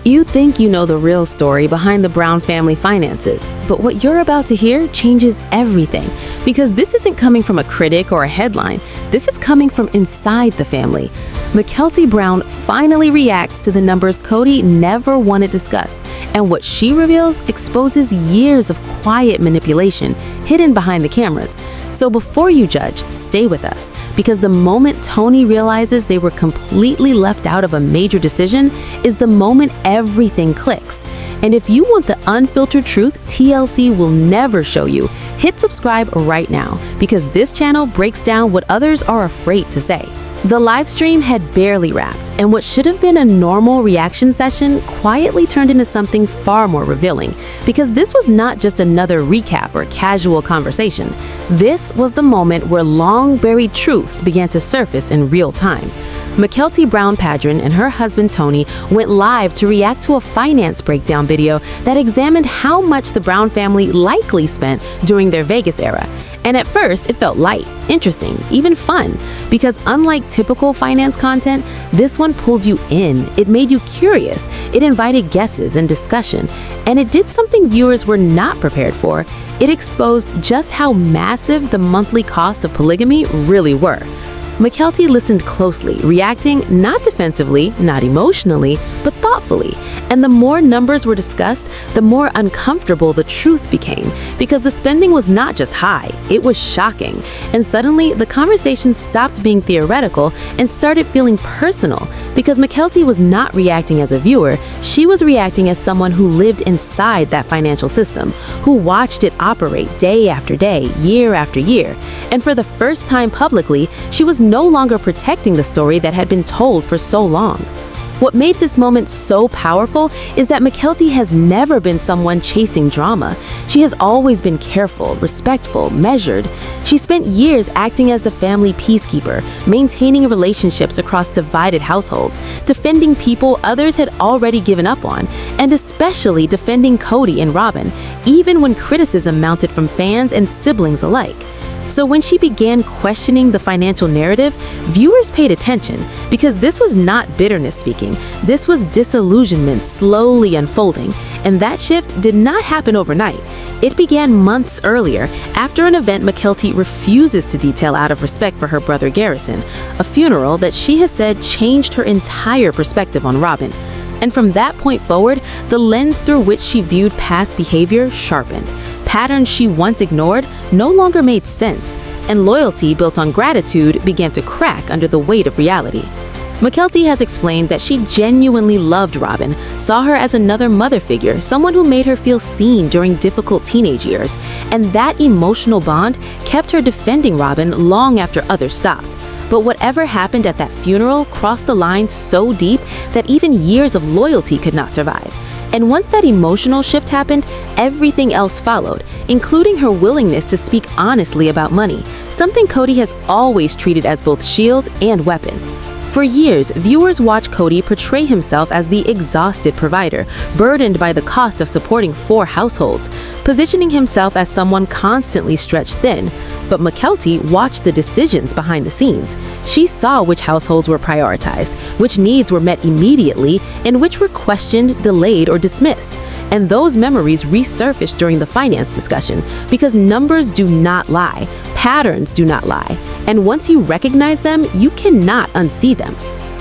You think you know the real story behind the Brown family finances, but what you're about to hear changes everything, because this isn't coming from a critic or a headline. This is coming from inside the family. Mykelti Brown finally reacts to the numbers Kody never wanted discussed, and what she reveals exposes years of quiet manipulation hidden behind the cameras. So before you judge, stay with us, because the moment Tony realizes they were completely left out of a major decision is the moment everything clicks. And if you want the unfiltered truth TLC will never show you, hit subscribe right now, because this channel breaks down what others are afraid to say. The live stream had barely wrapped, and what should have been a normal reaction session quietly turned into something far more revealing, because this was not just another recap or casual conversation. This was the moment where long-buried truths began to surface in real time. Mykelti Brown Padron and her husband Tony went live to react to a finance breakdown video that examined how much the Brown family likely spent during their Vegas era. And at first, it felt light, interesting, even fun, because unlike typical finance content, this one pulled you in. It made you curious, it invited guesses and discussion, and it did something viewers were not prepared for. It exposed just how massive the monthly cost of polygamy really were. Mykelti listened closely, reacting not defensively, not emotionally, but thoughtfully. And the more numbers were discussed, the more uncomfortable the truth became, because the spending was not just high, it was shocking. And suddenly, the conversation stopped being theoretical and started feeling personal, because Mykelti was not reacting as a viewer, she was reacting as someone who lived inside that financial system, who watched it operate day after day, year after year. And for the first time publicly, she was no longer protecting the story that had been told for so long. What made this moment so powerful is that Mykelti has never been someone chasing drama. She has always been careful, respectful, measured. She spent years acting as the family peacekeeper, maintaining relationships across divided households, defending people others had already given up on, and especially defending Kody and Robyn, even when criticism mounted from fans and siblings alike. So when she began questioning the financial narrative, viewers paid attention, because this was not bitterness speaking. This was disillusionment slowly unfolding, and that shift did not happen overnight. It began months earlier, after an event Mykelti refuses to detail out of respect for her brother Garrison, a funeral that she has said changed her entire perspective on Robyn. And from that point forward, the lens through which she viewed past behavior sharpened. Patterns she once ignored no longer made sense, and loyalty built on gratitude began to crack under the weight of reality. Mykelti has explained that she genuinely loved Robyn, saw her as another mother figure, someone who made her feel seen during difficult teenage years, and that emotional bond kept her defending Robyn long after others stopped. But whatever happened at that funeral crossed the line so deep that even years of loyalty could not survive. And once that emotional shift happened, everything else followed, including her willingness to speak honestly about money, something Kody has always treated as both shield and weapon. For years, viewers watched Kody portray himself as the exhausted provider, burdened by the cost of supporting 4 households, positioning himself as someone constantly stretched thin. But Mykelti watched the decisions behind the scenes. She saw which households were prioritized, which needs were met immediately, and which were questioned, delayed, or dismissed. And those memories resurfaced during the finance discussion, because numbers do not lie, patterns do not lie, and once you recognize them, you cannot unsee them.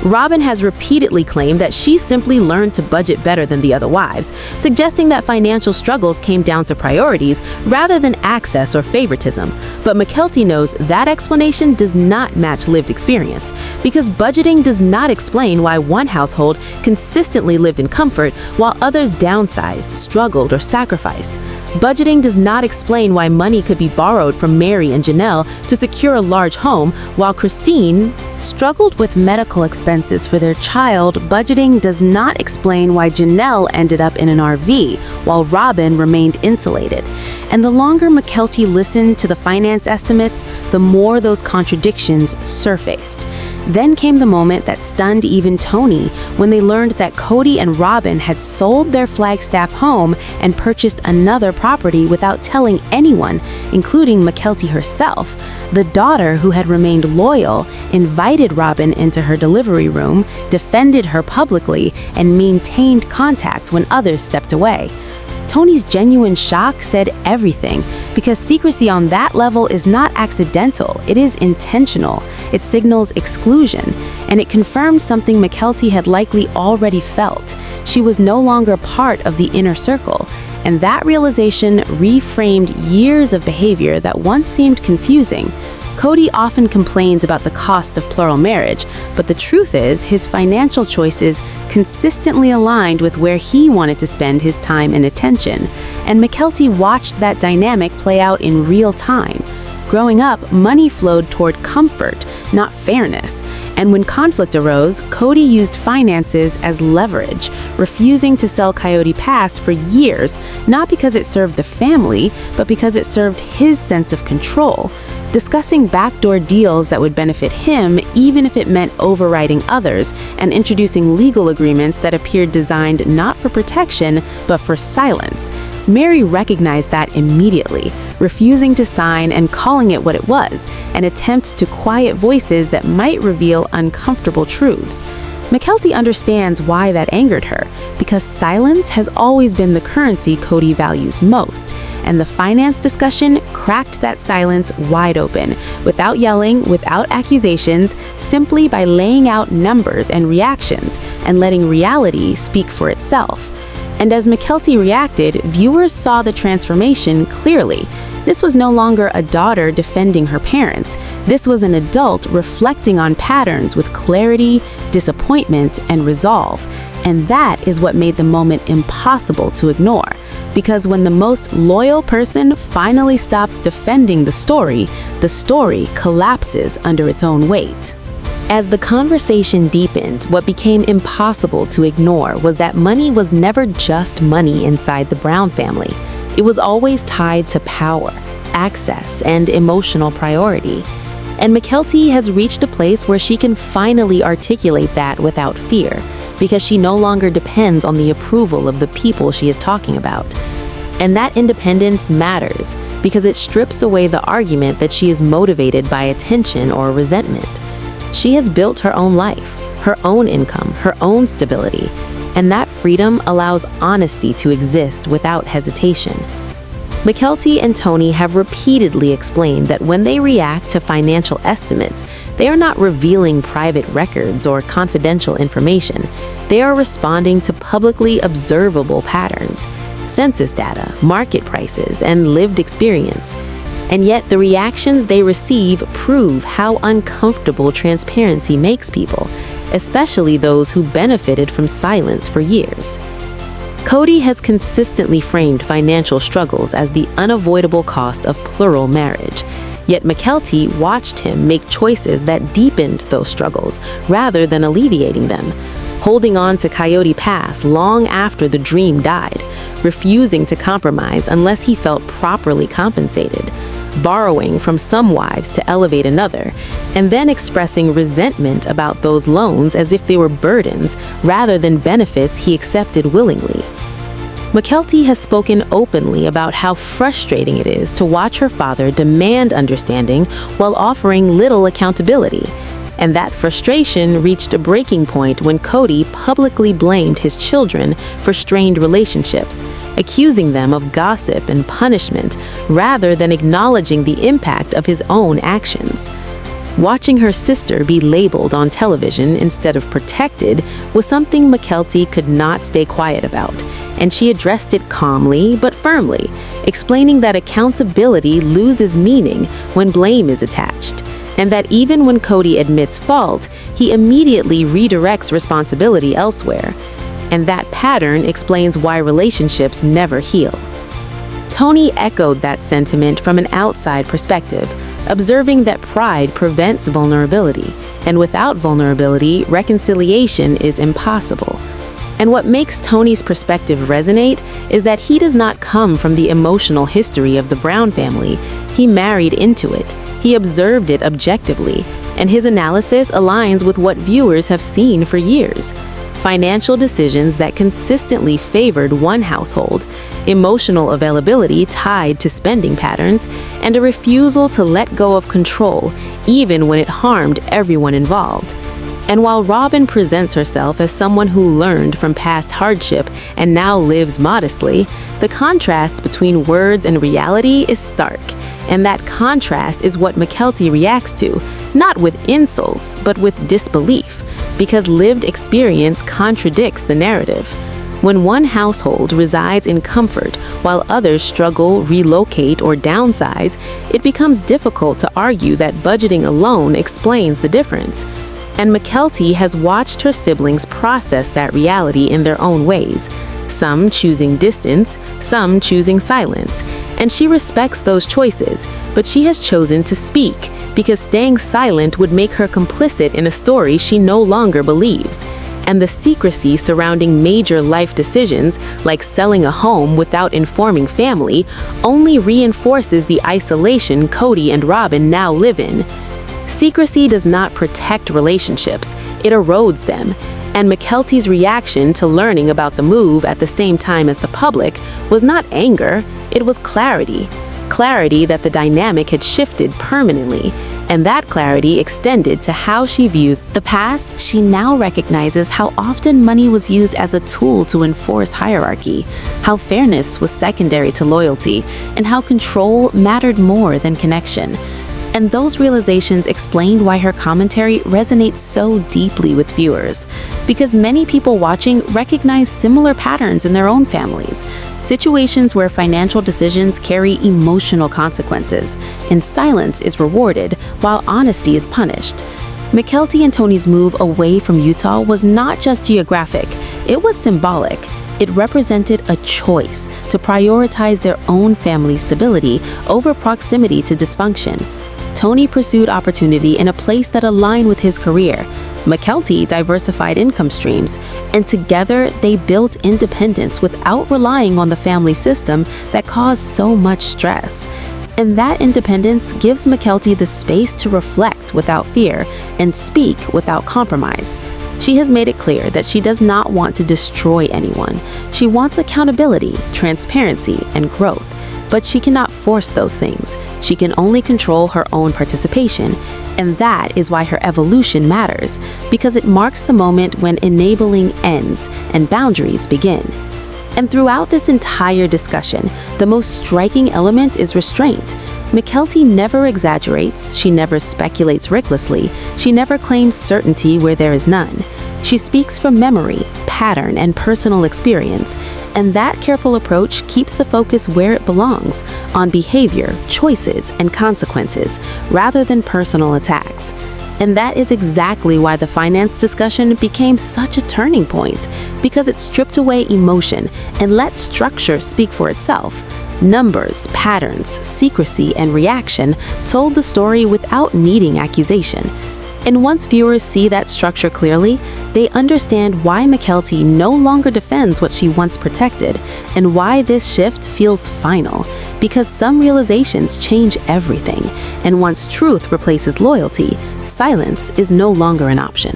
Robyn has repeatedly claimed that she simply learned to budget better than the other wives, suggesting that financial struggles came down to priorities rather than access or favoritism. But Mykelti knows that explanation does not match lived experience, because budgeting does not explain why one household consistently lived in comfort while others downsized, struggled, or sacrificed. Budgeting does not explain why money could be borrowed from Mary and Janelle to secure a large home, while Christine struggled with medical expenses for their child. Budgeting does not explain why Janelle ended up in an RV, while Robyn remained insulated. And the longer Mykelti listened to the finance estimates, the more those contradictions surfaced. Then came the moment that stunned even Tony when they learned that Cody and Robin had sold their Flagstaff home and purchased another property without telling anyone, including Mykelti herself. The daughter, who had remained loyal, invited Robin into her delivery room, defended her publicly, and maintained contact when others stepped away. Tony's genuine shock said everything, because secrecy on that level is not accidental, it is intentional. It signals exclusion, and it confirmed something Mykelti had likely already felt. She was no longer part of the inner circle, and that realization reframed years of behavior that once seemed confusing. Cody often complains about the cost of plural marriage, but the truth is his financial choices consistently aligned with where he wanted to spend his time and attention, and Mykelti watched that dynamic play out in real time. Growing up, money flowed toward comfort, not fairness, and when conflict arose, Cody used finances as leverage, refusing to sell Coyote Pass for years, not because it served the family, but because it served his sense of control. Discussing backdoor deals that would benefit him, even if it meant overriding others, and introducing legal agreements that appeared designed not for protection, but for silence. Mary recognized that immediately, refusing to sign and calling it what it was, an attempt to quiet voices that might reveal uncomfortable truths. Mykelti understands why that angered her, because silence has always been the currency Cody values most, and the finance discussion cracked that silence wide open, without yelling, without accusations, simply by laying out numbers and reactions, and letting reality speak for itself. And as Mykelti reacted, viewers saw the transformation clearly. This was no longer a daughter defending her parents. This was an adult reflecting on patterns with clarity, disappointment, and resolve. And that is what made the moment impossible to ignore. Because when the most loyal person finally stops defending the story collapses under its own weight. As the conversation deepened, what became impossible to ignore was that money was never just money inside the Brown family. It was always tied to power, access, and emotional priority. And Mykelti has reached a place where she can finally articulate that without fear, because she no longer depends on the approval of the people she is talking about. And that independence matters, because it strips away the argument that she is motivated by attention or resentment. She has built her own life, her own income, her own stability, and that freedom allows honesty to exist without hesitation. Mykelti and Tony have repeatedly explained that when they react to financial estimates, they are not revealing private records or confidential information. They are responding to publicly observable patterns, census data, market prices, and lived experience. And yet the reactions they receive prove how uncomfortable transparency makes people, especially those who benefited from silence for years. Cody has consistently framed financial struggles as the unavoidable cost of plural marriage. Yet Mykelti watched him make choices that deepened those struggles rather than alleviating them, holding on to Coyote Pass long after the dream died, refusing to compromise unless he felt properly compensated, borrowing from some wives to elevate another, and then expressing resentment about those loans as if they were burdens rather than benefits he accepted willingly. Mykelti has spoken openly about how frustrating it is to watch her father demand understanding while offering little accountability. And that frustration reached a breaking point when Cody publicly blamed his children for strained relationships, accusing them of gossip and punishment rather than acknowledging the impact of his own actions. Watching her sister be labeled on television instead of protected was something Mykelti could not stay quiet about, and she addressed it calmly but firmly, explaining that accountability loses meaning when blame is attached, and that even when Cody admits fault, he immediately redirects responsibility elsewhere. And that pattern explains why relationships never heal. Tony echoed that sentiment from an outside perspective, observing that pride prevents vulnerability, and without vulnerability, reconciliation is impossible. And what makes Tony's perspective resonate is that he does not come from the emotional history of the Brown family. He married into it. He observed it objectively, and his analysis aligns with what viewers have seen for years. Financial decisions that consistently favored one household, emotional availability tied to spending patterns, and a refusal to let go of control even when it harmed everyone involved. And while Robin presents herself as someone who learned from past hardship and now lives modestly, the contrast between words and reality is stark. And that contrast is what Mykelti reacts to, not with insults, but with disbelief, because lived experience contradicts the narrative. When one household resides in comfort while others struggle, relocate, or downsize, it becomes difficult to argue that budgeting alone explains the difference. And Mykelti has watched her siblings process that reality in their own ways, some choosing distance, some choosing silence. And she respects those choices, but she has chosen to speak because staying silent would make her complicit in a story she no longer believes. And the secrecy surrounding major life decisions, like selling a home without informing family, only reinforces the isolation Cody and Robin now live in. Secrecy does not protect relationships, it erodes them. And Mykelti's reaction to learning about the move at the same time as the public was not anger, it was clarity. Clarity that the dynamic had shifted permanently, and that clarity extended to how she views the past. She now recognizes how often money was used as a tool to enforce hierarchy, how fairness was secondary to loyalty, and how control mattered more than connection. And those realizations explained why her commentary resonates so deeply with viewers, because many people watching recognize similar patterns in their own families, situations where financial decisions carry emotional consequences, and silence is rewarded while honesty is punished. Mykelti and Tony's move away from Utah was not just geographic, it was symbolic. It represented a choice to prioritize their own family's stability over proximity to dysfunction. Tony pursued opportunity in a place that aligned with his career. Mykelti diversified income streams, and together they built independence without relying on the family system that caused so much stress. And that independence gives Mykelti the space to reflect without fear and speak without compromise. She has made it clear that she does not want to destroy anyone. She wants accountability, transparency, and growth. But she cannot force those things. She can only control her own participation, and that is why her evolution matters, because it marks the moment when enabling ends and boundaries begin. And throughout this entire discussion, the most striking element is restraint. Mykelti never exaggerates, she never speculates recklessly, she never claims certainty where there is none. She speaks from memory, pattern, and personal experience, and that careful approach keeps the focus where it belongs, on behavior, choices, and consequences, rather than personal attacks. And that is exactly why the finance discussion became such a turning point, because it stripped away emotion and let structure speak for itself. Numbers, patterns, secrecy, and reaction told the story without needing accusation. And once viewers see that structure clearly, they understand why Mykelti no longer defends what she once protected, and why this shift feels final. Because some realizations change everything, and once truth replaces loyalty, silence is no longer an option.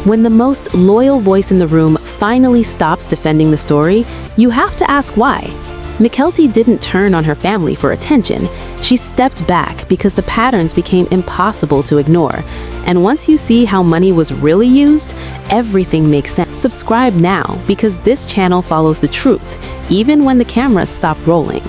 When the most loyal voice in the room finally stops defending the story, you have to ask why. Mykelti didn't turn on her family for attention. She stepped back because the patterns became impossible to ignore. And once you see how money was really used, everything makes sense. Subscribe now, because this channel follows the truth, even when the cameras stop rolling.